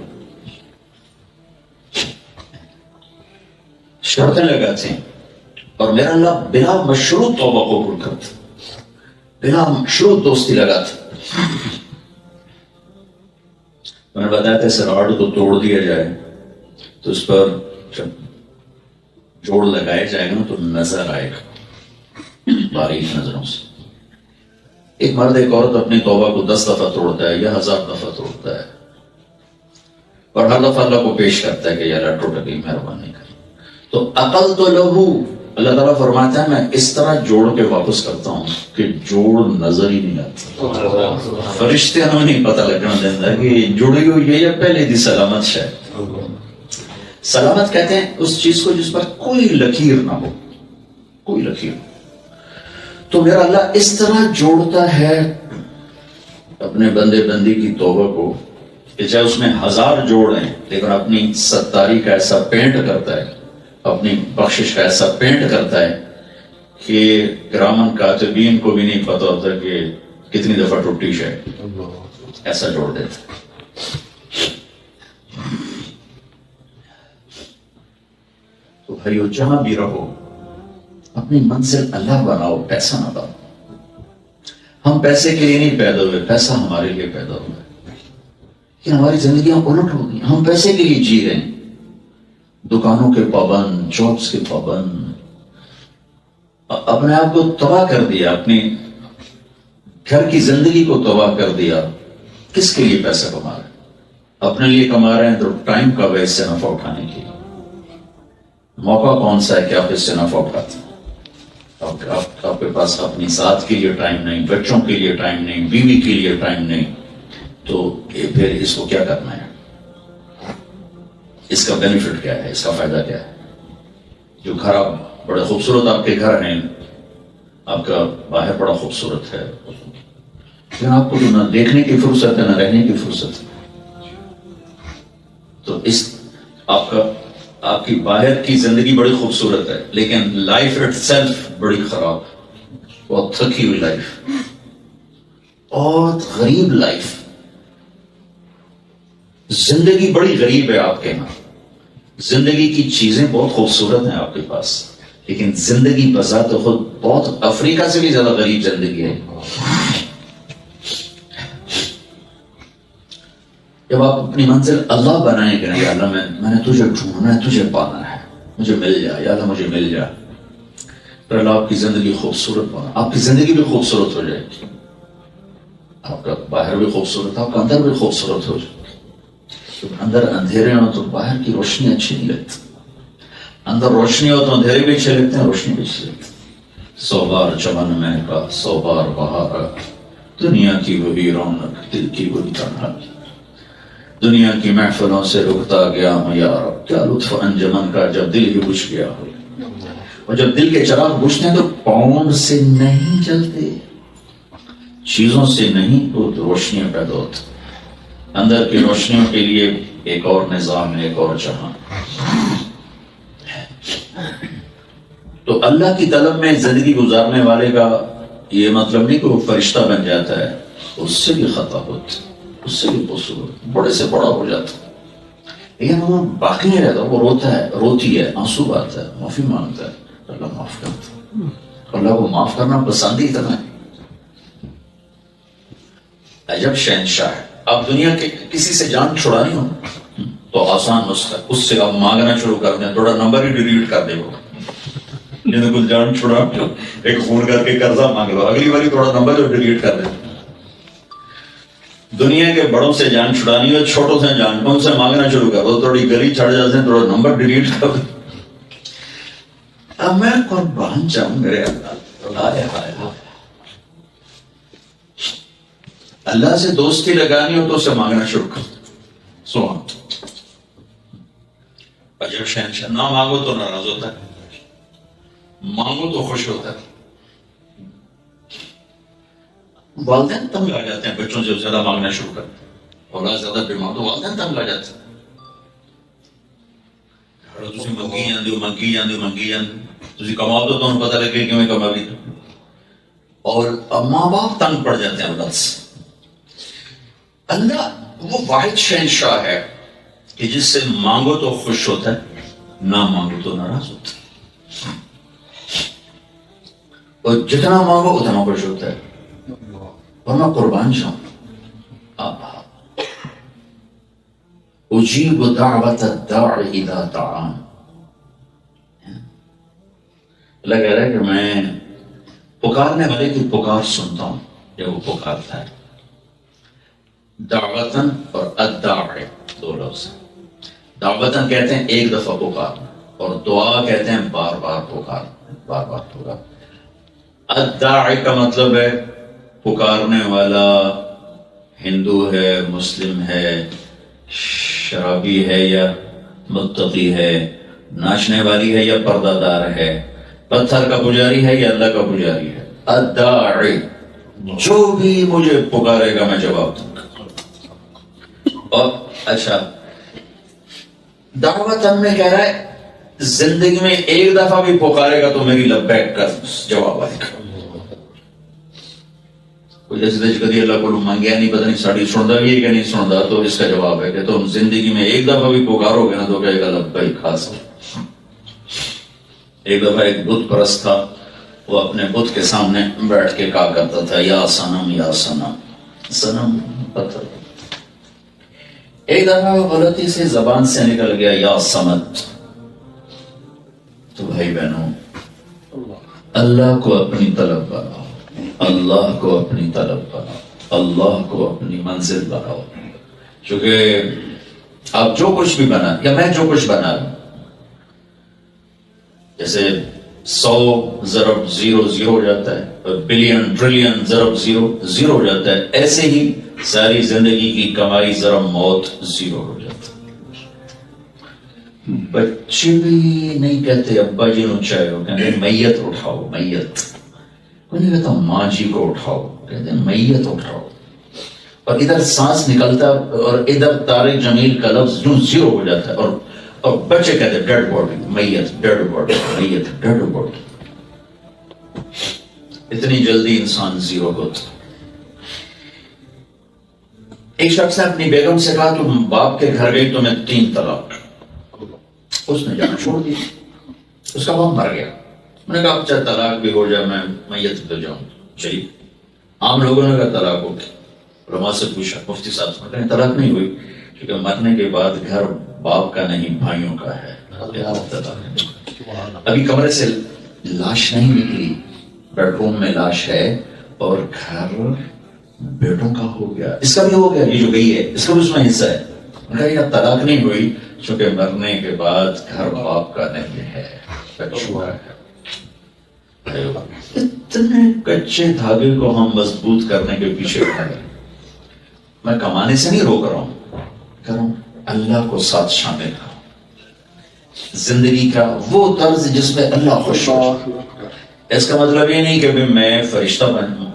شرطیں لگاتے ہیں. اور میرا اللہ بلا مشروط توبہ قبول کرتا، بلا مشروط دوستی لگاتا. میں نے بتایا تھا اس راڈ کو توڑ دیا جائے تو اس پر جب جوڑ لگایا جائے گا تو نظر آئے گا باریک نظروں سے. ایک مرد ایک عورت اپنی توبہ کو 10 دفعہ توڑتا ہے یا 1000 دفعہ توڑتا ہے، اور ہر دفعہ اللہ کو پیش کرتا ہے کہ یا اللہ ٹوٹ گئی، مہربانی کر. تو عقل تو لہو، اللہ تعالیٰ فرماتا ہے میں اس طرح جوڑ کے واپس کرتا ہوں کہ جوڑ نظر ہی نہیں آتا. فرشتے ہمیں نہیں پتہ لگنا دینا کہ جڑی ہوئی ہے یا پہلے دی سلامت شاید. سلامت کہتے ہیں اس چیز کو جس پر کوئی لکیر نہ ہو، کوئی لکیر. تو میرا اللہ اس طرح جوڑتا ہے اپنے بندے بندی کی توبہ کو کہ چاہے اس میں 1000 جوڑ ہیں لیکن اپنی ستاری کا ایسا پینٹ کرتا ہے، اپنی بخشش کا ایسا پینٹ کرتا ہے کہ کرامن کاتبین کو بھی نہیں پتا ہوتا کہ کتنی دفعہ ٹوٹی شاید، ایسا جوڑ دیتا. تو بھائیو جہاں بھی رہو اپنی منزل اللہ بناؤ، پیسہ نہ بناؤ. ہم پیسے کے لیے نہیں پیدا ہوئے، پیسہ ہمارے لیے پیدا ہوا ہے. کہ ہماری زندگیاں الٹ ہو گئی، ہم پیسے کے لیے جی رہے ہیں، دکانوں کے پابند، جابس کے پابند، اپنے آپ کو تباہ کر دیا، اپنی گھر کی زندگی کو تباہ کر دیا. کس کے لیے پیسہ کما رہے ہیں؟ اپنے لیے کما رہے ہیں تو ٹائم کا ہے اس سے نفع اٹھانے کے لیے. موقع کون سا ہے کہ آپ اس سے نفع اٹھاتے ہیں؟ آپ کے پاس اپنی ذات کے لیے ٹائم نہیں، بچوں کے لیے ٹائم نہیں، بیوی کے لیے ٹائم نہیں، تو پھر اس کو کیا کرنا ہے؟ اس کا بینیفٹ کیا ہے؟ اس کا فائدہ کیا ہے؟ جو گھر آپ بڑے خوبصورت آپ کے گھر ہیں، آپ کا باہر بڑا خوبصورت ہے، لیکن آپ کو نہ دیکھنے کی فرصت ہے نہ رہنے کی فرصت ہے. تو اس آپ کی باہر کی زندگی بڑی خوبصورت ہے لیکن لائف اٹ سیلف بڑی خراب، بہت تھکی ہوئی لائف، بہت غریب لائف. زندگی بڑی غریب ہے آپ کے یہاں. زندگی کی چیزیں بہت خوبصورت ہیں آپ کے پاس لیکن زندگی بذات خود بہت افریقہ سے بھی زیادہ غریب زندگی ہے. جب آپ اپنی منزل اللہ بنائیں گے، یا اللہ میں نے تجھے ڈھونڈنا ہے، تجھے پانا ہے، مجھے مل جا، یا اللہ مجھے مل جا، پھر اللہ آپ کی زندگی خوبصورت بنا. آپ کی زندگی بھی خوبصورت ہو جائے گی، آپ کا باہر بھی خوبصورت، آپ کا اندر بھی خوبصورت ہو جائے گی. اندر اندھیرے ہو تو باہر کی روشنی اچھی نہیں لگتی، اندر روشنی ہو تو اندھیرے بھی اچھے لگتے ہیں، روشنی بھی اچھی لگتی. 100 بار چمن مہکا، 100 بار بہار، دنیا کی وہی رونق، دل کی وہی تنہائی. دنیا کی محفلوں سے رکتا گیا ہوں یا رب، کیا لطف انجمن کا جب دل ہی بجھ گیا ہو. اور جب دل کے چراغ بجھتے ہیں تو پاؤنڈ سے نہیں جلتے، چیزوں سے نہیں، تو روشنیاں پیدا ہوتی. اندر کی روشنیوں کے لیے ایک اور نظام ہے، ایک اور جہاں. تو اللہ کی طلب میں زندگی گزارنے والے کا یہ مطلب نہیں کہ وہ فرشتہ بن جاتا ہے، اس سے بھی خطا ہوتی، اس سے بھی خوبصورت بڑے سے بڑا ہو جاتا ہے، لیکن وہ باقی نہیں رہتا. وہ روتا ہے، روتی ہے، آنسو آتا ہے، معافی مانگتا ہے، اللہ معاف کرتا ہے. اللہ کو معاف کرنا پسند ہی اتنا ہے. عجب شہنشاہ ہے. آپ دنیا کے کسی سے جان چھڑانی ہو تو آسان نسخہ، اس سے آپ مانگنا شروع کر دیں، تھوڑا نمبر ہی ڈیلیٹ کر دے. جنہیں کچھ جان چھڑا ایک فون کر کے قرضہ مانگ لو, اگلی باری تھوڑا نمبر جو ڈیلیٹ کر دیں. دنیا کے بڑوں سے جان چھڑانی ہو, چھوٹوں سے جان ان سے مانگنا شروع کر دو, تھوڑی گلی چڑھ جاتے ہیں, تھوڑا نمبر ڈیلیٹ کر دو. اب میں قربان جاؤں میرے اللہ سے دوستی لگانی ہو تو اسے مانگنا شروع کر دو. سوہان اجر شہنشاہ, نہ مانگو تو ناراض ہوتا ہے, مانگو تو خوش ہوتا ہے. والدین تنگ آ جاتے ہیں بچوں سے زیادہ مانگنا شروع کرتے ہیں, اولاد زیادہ بیمار تو والدین تنگ آ جاتے ہیں. منگی جاندی کماؤ تو تمہیں پتہ لگے کہ میں کما بھی. اور ماں باپ تنگ پڑ جاتے ہیں اولاد سے. اللہ وہ واحد شہنشاہ ہے کہ جس سے مانگو تو خوش ہوتا ہے, نہ مانگو تو ناراض ہوتا ہے, اور جتنا مانگو اتنا خوش ہوتا ہے. اور میں قربان جاؤں, اجیب دعوت الداع اذا دعان. اللہ کہہ رہا ہے کہ میں پکارنے والے کی پکار سنتا ہوں جب وہ پکارتا ہے. دعوتن اور الداع دو لفظ. دعوتن کہتے ہیں ایک دفعہ پکارنا, اور دعا کہتے ہیں بار بار پکارنا, بار بار پکارنا. الداع کا مطلب ہے پکارنے والا ہندو ہے, مسلم ہے, شرابی ہے یا متقی ہے, ناچنے والی ہے یا پردہ دار ہے, پتھر کا پجاری ہے یا اللہ کا پجاری ہے. الداعی جو بھی مجھے پکارے گا میں جواب دوں گا. اور اچھا دعوت ہم میں کہہ رہا ہے زندگی میں ایک دفعہ بھی پکارے گا تو میری لبیک کا جواب آئے گا. جیسے کدی اللہ کو مانگیا نہیں, پتہ نہیں ساڑی سندا بھی ہے کہ نہیں سندا, تو اس کا جواب ہے کہ تم زندگی میں ایک دفعہ بھی پکارو گے نا تو کہے گا لبیک خاص. ایک دفعہ ایک بت پرست تھا, وہ اپنے بت کے سامنے بیٹھ کے کہا کرتا تھا یا صنم یا صنم, صنم پتھر. ایک دفعہ وہ غلطی سے زبان سے نکل گیا یا صمد. تو بھائی بہنوں, اللہ کو اپنی طلب بناؤ, اللہ کو اپنی طلب بناؤ, اللہ کو اپنی منزل بناؤ. چونکہ آپ جو کچھ بھی بنا یا میں جو کچھ بنا لوں, جیسے 100 ضرب 0 0 ہو جاتا ہے, اور بلین ٹریلین ضرب 0 0 ہو جاتا ہے, ایسے ہی ساری زندگی کی کمائی ضرب موت 0 ہو جاتا ہے. بچے بھی نہیں کہتے ابا جی اونچائے ہو, کہتے ہیں میت اٹھاؤ, میت. کوئی نہیں کہتا ماں جی کو اٹھاؤ, کہتے ہیں میت اٹھاؤ. اور ادھر سانس نکلتا اور ادھر طارق جمیل کا لفظ یوں 0 ہو جاتا ہے, اور بچے کہتے ہیں ڈیڈ باڈی, میت, ڈیڈ باڈی, میت, ڈیڈ باڈی. اتنی جلدی انسان 0 ہوتا. ایک شخص نے اپنی بیگم سے کہا تم باپ کے گھر گئی تو میں 3 طلاق. اس نے جانا چھوڑ دیا, اس کا باپ مر گیا. میں نے کہا اب چاہے طلاق بھی ہو جائے میں میت تو جاؤں. چلیے, عام لوگوں نے کہا طلاق ہوگی. علماء سے پوچھا, مفتی صاحب سے کہا طلاق نہیں ہوئی, کیونکہ مرنے کے بعد گھر باپ کا نہیں بھائیوں کا ہے. ابھی کمرے سے لاش نہیں نکلی, بیڈ روم میں لاش ہے, اور گھر بیٹوں کا ہو گیا, اس کا بھی ہو گیا, یہ جو گئی ہے اس کا بھی اس میں حصہ ہے. کہا طلاق نہیں ہوئی چونکہ مرنے کے بعد گھر باپ کا نہیں ہے, چھوڑا ہے. اتنے کچے دھاگے کو ہم مضبوط کرنے کے پیچھے کھڑے. میں کمانے سے نہیں روک رہا ہوں, کروں اللہ کو ساتھ شامل کروں. زندگی کا وہ طرز جس میں اللہ خوش ہو. اس کا مطلب یہ نہیں کہ میں فرشتہ بنوں,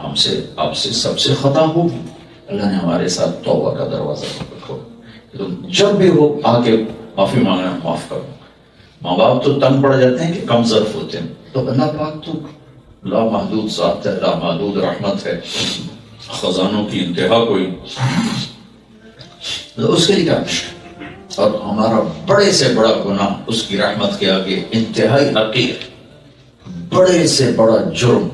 ہم سے آپ سے سب سے خطا ہوگی. اللہ نے ہمارے ساتھ توبہ کا دروازہ کھولا. تو جب بھی وہ آ کے معافی مانگنا معاف کرو. ماں باپ تو تنگ پڑ جاتے ہیں کہ کم ظرف ہوتے ہیں, تو اللہ پاک تو لامحدود ذات ہے, لامحدود رحمت ہے, خزانوں کی انتہا کوئی. تو اس کے لیے کیا مشکل, اور ہمارا بڑے سے بڑا گناہ اس کی رحمت کے آگے انتہائی حقیر, بڑے سے بڑا جرم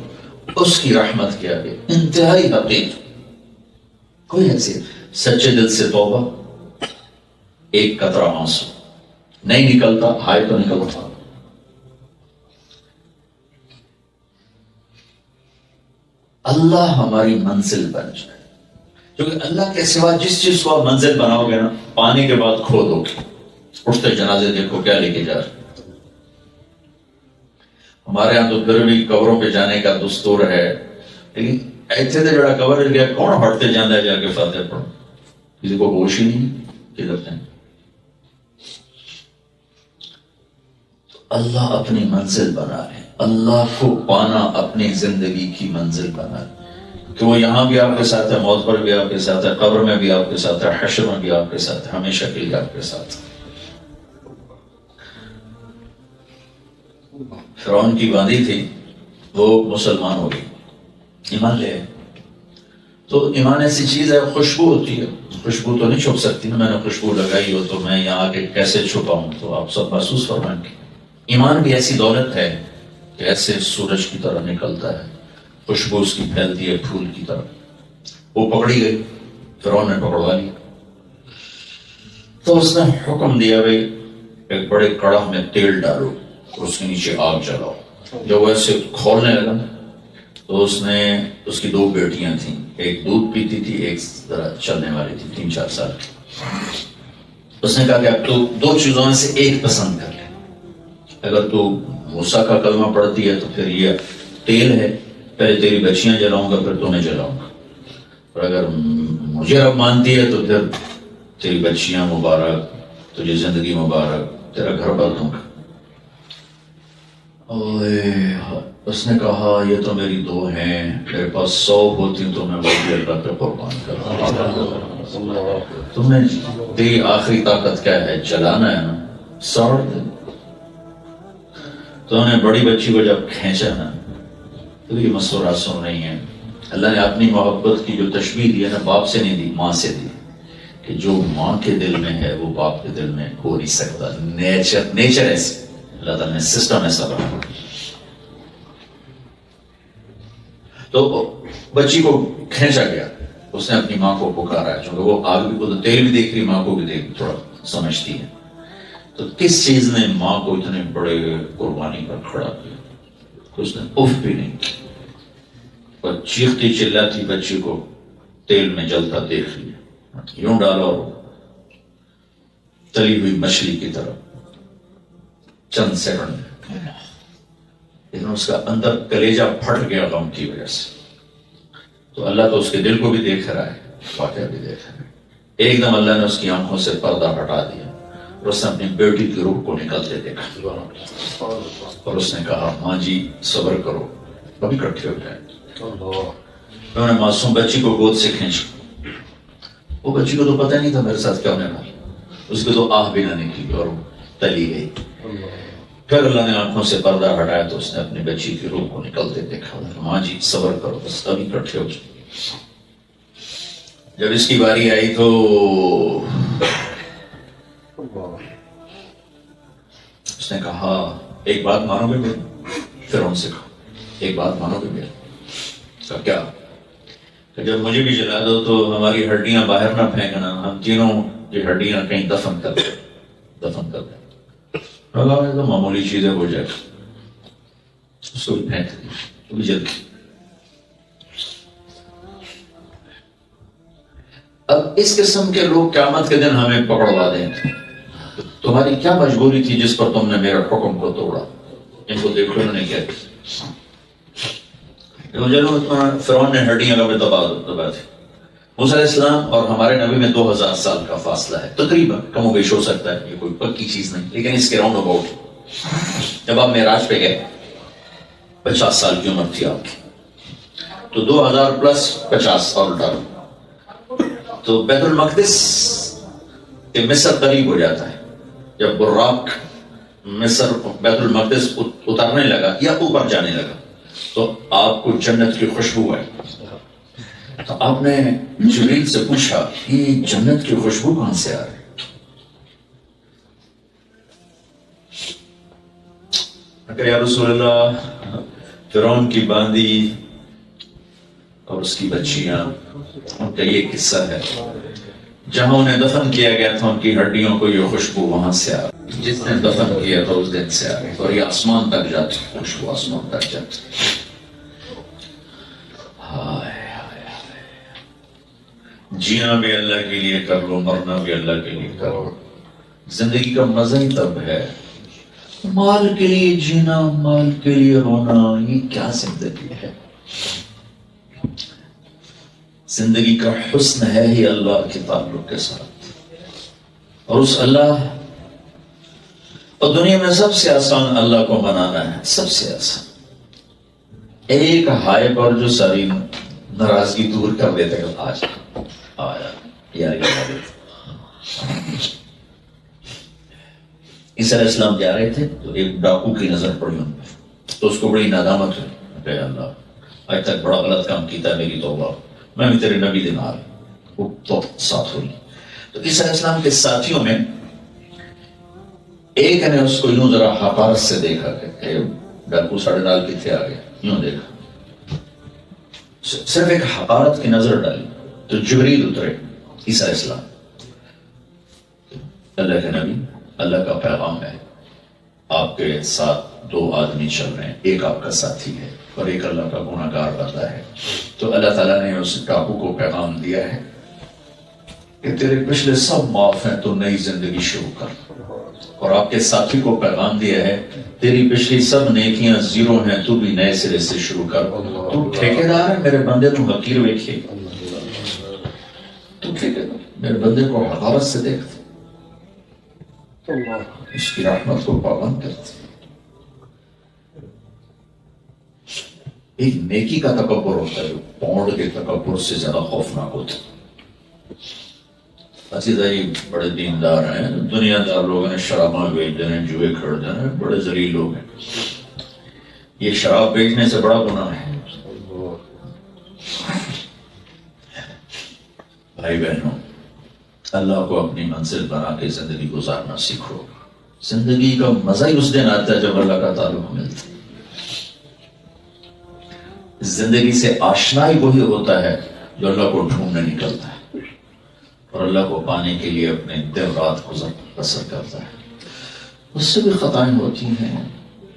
اس کی رحمت کے آگے انتہائی حقیر. کوئی ایسی سچے دل سے توبہ, ایک قطرہ آنسو نہیں نکلتا, ہائے تو نکلتا, اللہ ہماری منزل بن جائے. کیونکہ اللہ کے سوا جس چیز کو آپ منزل بناؤ گے نا، پانی کے بعد کھو دو گے. اٹھتے جنازے دیکھو کیا لے کے جا رہے. ہمارے ہاں تو پھر بھی قبروں پہ جانے کا دستور ہے، لیکن ایسے تو جڑا قبر گیا کون ہٹتے جانا ہے جا کے فاتح پڑھو، کسی کو ہوش ہی نہیں کدھر جائیں. تو اللہ اپنی منزل بنا رہے، اللہ کو پانا اپنی زندگی کی منزل بنا رہے، کہ وہ یہاں بھی آپ کے ساتھ ہے، موت پر بھی آپ کے ساتھ ہے، قبر میں بھی آپ کے ساتھ ہے، حشر میں بھی آپ کے ساتھ ہے، ہمیشہ کے لیے آپ کے ساتھ ہے. فرعون کی باندھی تھی، وہ مسلمان ہو گئی، ایمان لے. تو ایمان ایسی چیز ہے، خوشبو ہوتی ہے، خوشبو تو نہیں چھپ سکتی. میں نے خوشبو لگائی ہو تو میں یہاں آ کے کیسے چھپاؤں؟ تو آپ سب محسوس فرمائیں گے. ایمان بھی ایسی دولت ہے کہ ایسے سورج کی طرح نکلتا ہے، خوشبو اس کی پھیلتی ہے پھول کی طرح. وہ پکڑی گئی، فرعون نے پکڑوا لیا. تو اس نے حکم دیا بھائی ایک بڑے کڑاہ میں تیل ڈالو، اس کے نیچے آگ جلاؤ. جب وہ ایسے کھولنے لگا تو اس نے، اس کی 2 بیٹیاں تھیں، ایک دودھ پیتی تھی، ایک ذرا چلنے والی تھی 3-4 سال کی. اس نے کہا کہ اب تو 2 چیزوں میں سے ایک پسند کر لے. اگر تو موسیٰ کا کلمہ پڑھتی ہے تو پھر یہ تیل ہے، پہلے تیری بچیاں جلاؤں گا پھر تمہیں جلاؤں گا. اور اگر مجھے رب مانتی ہے تو پھر تیری بچیاں مبارک، تجھے زندگی مبارک، تیرا گھر بر دوں گا. اس نے کہا یہ تو میری 2 ہیں، میرے پاس 100 ہوتی تو میں وہ بھی اللہ پہ قربان کرتا. تمہیں تیری آخری طاقت کیا ہے؟ جلانا ہے نا، ساڑ دے. تو انہوں نے بڑی بچی کو جب کھینچا نا، تو یہ مسورات سن رہی ہیں. اللہ نے اپنی محبت کی جو تشبیہ دی ہے نا، باپ سے نہیں دی، ماں سے دی، کہ جو ماں کے دل میں ہے وہ باپ کے دل میں ہو نہیں سکتا. نیچر ایسے، اللہ تعالیٰ نے سسٹم ایسا بنا. تو بچی کو کھینچا گیا، اس نے اپنی ماں کو پکارا، چونکہ وہ آگ بھی تیل بھی دیکھ رہی، ماں کو بھی دیکھ رہی، تھوڑا سمجھتی ہے. تو کس چیز نے ماں کو اتنے بڑے قربانی پر کھڑا کیا؟ اس نے اف بھی نہیں کی، اور چیختی چلاتی بچی کو تیل میں جلتا دیکھ لیا، یوں ڈالا اور تلی ہوئی مچھلی کی طرح چند سیکنڈ میں. لیکن اس کا اندر کلیجہ پھٹ گیا غم کی وجہ سے. تو اللہ تو اس کے دل کو بھی دیکھ رہا ہے، واقعہ بھی دیکھ رہا ہے. ایک دم اللہ نے اس کی آنکھوں سے پردہ ہٹا دیا اور اس نے اپنی بیٹی کی روح کو نکلتے دیکھا، اور اس نے کہا ماں جی صبر کرو، ابھی اکٹھے ہو جائیں. انہوں نے معصوم بچی کو گود سے کھینچا. وہ بچی کو تو پتہ نہیں تھا میرے ساتھ کیا ہونے والا، اس کو تو آہ بھی نہ نکلی اور تلی گئی. پھر اللہ نے آنکھوں سے پردہ ہٹایا تو اس نے اپنی بچی کی روح کو نکلتے دیکھا. ماں جی صبر کرو، بس ابھی اکٹھے ہو جائیں. جب اس کی باری آئی تو اس نے کہا ایک بات مانو گے میری؟ پھر ان سے کہا ایک بات مانو گے میری؟ کہا کیا؟ کہ جب مجھے بھی جلا دو تو ہماری ہڈیاں باہر نہ پھینکنا، ہم تینوں یہ ہڈیاں کہیں دفن کر دیں. یہ تو معمولی چیزیں ہو جائے، اس کو بھی پھینک دی، وہ بھی جلدی. اب اس قسم کے لوگ قیامت کے دن ہمیں پکڑوا دیں. تمہاری کیا مجبوری تھی جس پر تم نے میرے حکم کو توڑا؟ ان کو دیکھو انہوں نے کیا کیا. فرعون نے ہڈیاں دبا تھی. موسیٰ علیہ السلام اور ہمارے نبی میں 2000 سال کا فاصلہ ہے تقریباً، کم و بیش ہو سکتا ہے، یہ کوئی پکی چیز نہیں، لیکن اس کے راؤنڈ اباؤٹ. جب آپ معراج پہ گئے 50 سال کی عمر تھی آپ کی، تو 2000 پلس 50 اور ڈالو تو بیت المقدس کے مصر قریب ہو جاتا ہے. جب براق مصر بیت المقدس اترنے لگا یا اوپر جانے لگا تو آپ کو جنت کی خوشبو آئی. تو آپ نے جبریل سے پوچھا یہ جنت کی خوشبو کہاں سے آ رہی؟ کہ یا رسول اللہ فرعون کی باندی اور اس کی بچیاں، ان کا یہ قصہ ہے، جہاں انہیں دفن کیا گیا تھا ان کی ہڈیوں کو یہ خوشبو وہاں سے آ رہی، جس نے دفن کیا تھا اس دن سے آ رہی، اور یہ آسمان تک جاتی خوشبو، آسمان تک جاتی. جینا بھی اللہ کے لیے کر لو، مرنا بھی اللہ کے لیے کر لو۔ زندگی کا مزہ ہی تب ہے۔ مال کے لیے جینا، مال کے لیے رونا، یہ کیا زندگی ہے؟ زندگی کا حسن ہے ہی اللہ کے تعلق کے ساتھ، اور اس اللہ اور دنیا میں سب سے آسان اللہ کو منانا ہے، سب سے آسان۔ ایک ہائے پر جو ساری ناراضگی دور کر دیتے ہیں، آج آیا یا عیسیٰ علیہ السلام جا رہے تھے تو ایک ڈاکو کی نظر پڑی ان پہ، تو اس کو بڑی ندامت ہوئی کہ اللہ آج تک بڑا غلط کام کیتا ہے، میری توبہ، میں بھی تیرے نبی دن آ رہی، وہ تو ساتھ ہوئی۔ تو عیسیٰ علیہ السلام کے ساتھیوں میں ایک نے اس کو یوں ذرا حقارت سے دیکھا کہ ڈاکو ساڑھے نال کتنے آ گیا، یوں دیکھا، صرف ایک حقارت کی نظر ڈالی تو جبریل اترے۔ عیسیٰ علیہ السلام، اللہ کے نبی، اللہ کا پیغام ہے، آپ کے ساتھ دو آدمی چل رہے ہیں، ایک آپ کا ساتھی ہے اور ایک اللہ کا گناہ گار بندہ ہے۔ تو اللہ تعالیٰ نے اس ڈاکو کو پیغام دیا ہے کہ تیرے پچھلے سب معاف ہیں، تو نئی زندگی شروع کر، اور آپ کے ساتھی کو پیغام دیا ہے تیری پچھلی سب نیکیاں زیرو ہیں، تو بھی نئے سرے سے شروع کر، تو ٹھیکیدار ہے میرے بندے تو حقیر ویکھے، تو ٹھیکیدار میرے بندے کو حقارت سے دیکھتے، اس کی رحمت کو پابند کرتے۔ ایک نیکی کا تکبر ہوتا ہے جو پونڈ کے تکبر سے زیادہ خوفناک ہوتا ہے۔ عزیزائی بڑے دیندار ہیں، دنیا دار لوگ ہیں، شراباں بیچ دینے، جوئے کھیل دینے، بڑے ذلیل لوگ ہیں۔ یہ شراب بیچنے سے بڑا گناہ ہے۔ بھائی بہنوں، اللہ کو اپنی منزل بنا کے زندگی گزارنا سیکھو۔ زندگی کا مزہ ہی اس دن آتا ہے جب اللہ کا تعلق ملتا ہے۔ زندگی سے آشنائی وہی ہوتا ہے جو اللہ کو ڈھونڈنے نکلتا ہے اور اللہ کو پانے کے لیے اپنے دن رات بسر کرتا ہے۔ اس سے بھی خطائیں ہوتی ہیں،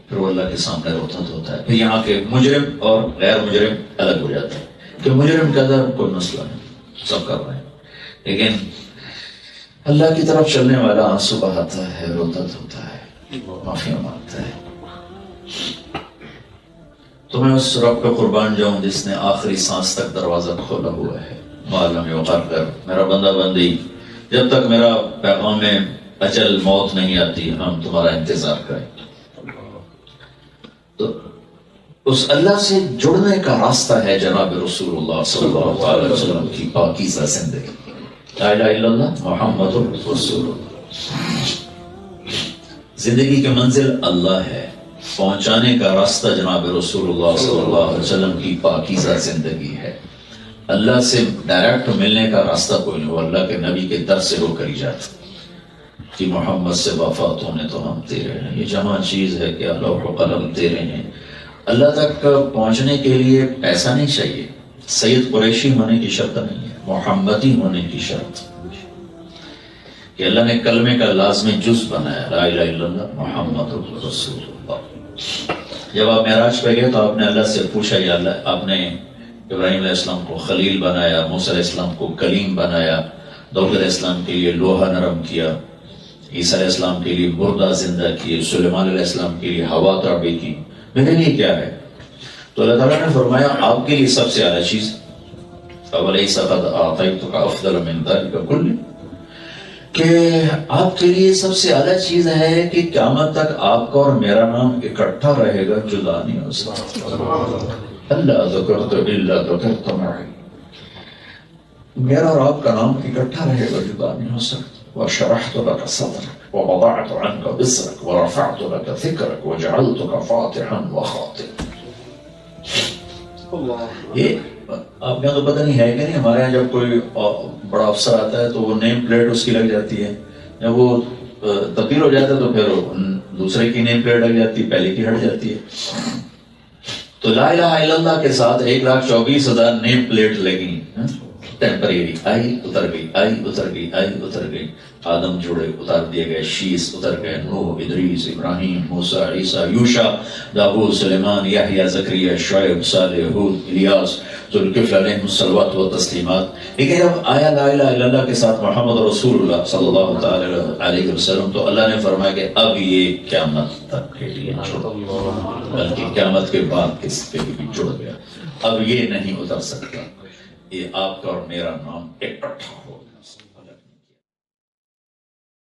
پھر وہ اللہ کے سامنے روتا ہوتا ہے۔ پھر یہاں کے مجرم اور غیر مجرم الگ ہو جاتا ہے کہ مجرم کا در کوئی مسئلہ نہیں، سب کر رہے ہیں، لیکن اللہ کی طرف چلنے والا آنسو بہاتا ہے، روتا ہوتا ہے، معافی مانگتا ہے۔ تو میں اس رب پہ قربان جاؤں جس نے آخری سانس تک دروازہ کھولا ہوا ہے۔ معلوم یقر، میرا بندہ بندی، جب تک میرا پیغام میں اجل موت نہیں آتی ہم تمہارا انتظار کریں۔ تو اس اللہ سے جڑنے کا راستہ ہے جناب رسول اللہ صلی اللہ علیہ وسلم کی پاکیزہ زندگی، لا الہ الا اللہ محمد رسول اللہ۔ زندگی کی منزل اللہ ہے، پہنچانے کا راستہ جناب رسول اللہ صلی اللہ علیہ وسلم کی پاکیزہ زندگی ہے۔ اللہ سے ڈائریکٹ ملنے کا راستہ کوئی نہیں، وہ اللہ کے نبی کے در سے ہو کر ہی جاتا کہ محمد سے وفات ہونے تو ہم تیرے ہیں۔ یہ جمع چیز ہے کہ اللہ و قلم تیرے ہیں۔ اللہ تک پہنچنے کے لیے پیسہ نہیں چاہیے، سید قریشی ہونے کی شرط نہیں ہے، محمدی ہونے کی شرط کہ اللہ نے کلمے کا لازمی جز بنایا، لا الہ الا اللہ محمد رسول اللہ۔ جب آپ معراج پہ گئے تو آپ نے اللہ سے پوچھا، یا اللہ آپ نے ابراہیم علیہ السلام کو خلیل بنایا، موسیٰ علیہ السلام کو کلیم بنایا، داؤد علیہ السلام کے لیے لوہا نرم کیا، عیسیٰ علیہ السلام کے لیے مردہ زندہ کیے، سلیمان علیہ السلام کے لیے ہوا تابع کی، میرے لیے کیا ہے؟ تو اللہ تعالیٰ نے فرمایا آپ کے لیے سب سے اعلیٰ چیز أَوَلَيْسَ قَدْ أَعْطَيْتُكَ أَفْضَلَ مِنْ ذَلِكَ كُلِّهِ، کہ آپ کے لیے سب سے اعلیٰ چیز ہے کہ قیامت تک آپ کا اور میرا نام اکٹھا رہے گا، جدا نہیں ہو سکتا۔ اللہ ذکرت الا ذکرت معی، میرا اور آپ کا نام اکٹھا رہے گا، جدا نہیں ہو سکتا۔ وشرحت لك صدرك ووضعت عنك وزرك ورفعت لك ذكرك وجعلتك فاتحا وخاطبا۔ یہ آپ کا تو پتہ نہیں ہے کہ نہیں، ہمارے یہاں جب کوئی بڑا افسر آتا ہے تو وہ نیم پلیٹ اس کی لگ جاتی ہے، جب وہ تبدیل ہو جاتا ہے تو پھر دوسرے کی نیم پلیٹ لگ جاتی ہے، پہلے کی ہٹ جاتی ہے۔ تو لا الہ الا اللہ کے ساتھ 1,24,000 نیم پلیٹ لگی، ٹیمپریری، آئی اتر گئی، آئی اتر گئی، آئی اتر گئی، آدم جڑے اتار دیے گئے، شیس اتر گئے، نوح، ادریس، ابراہیم، موسیٰ، عیسیٰ، یوشع، داؤد، سلیمان، یحییٰ، زکریا، شعیب، صالح، ہود، الیاس، ذوالکفل علیہم الصلوات و تسلیمات۔ لیکن جب آیا لا الہ الا اللہ کے ساتھ محمد رسول اللہ صلی اللہ تعالی علیہ وسلم تو اللہ نے فرمایا کہ اب یہ قیامت تک کے لیے چھوڑ، بلکہ قیامت کے بعد کس پہ بھی جڑ گیا، اب یہ نہیں اتر سکتا، یہ آپ کا اور میرا نام ایک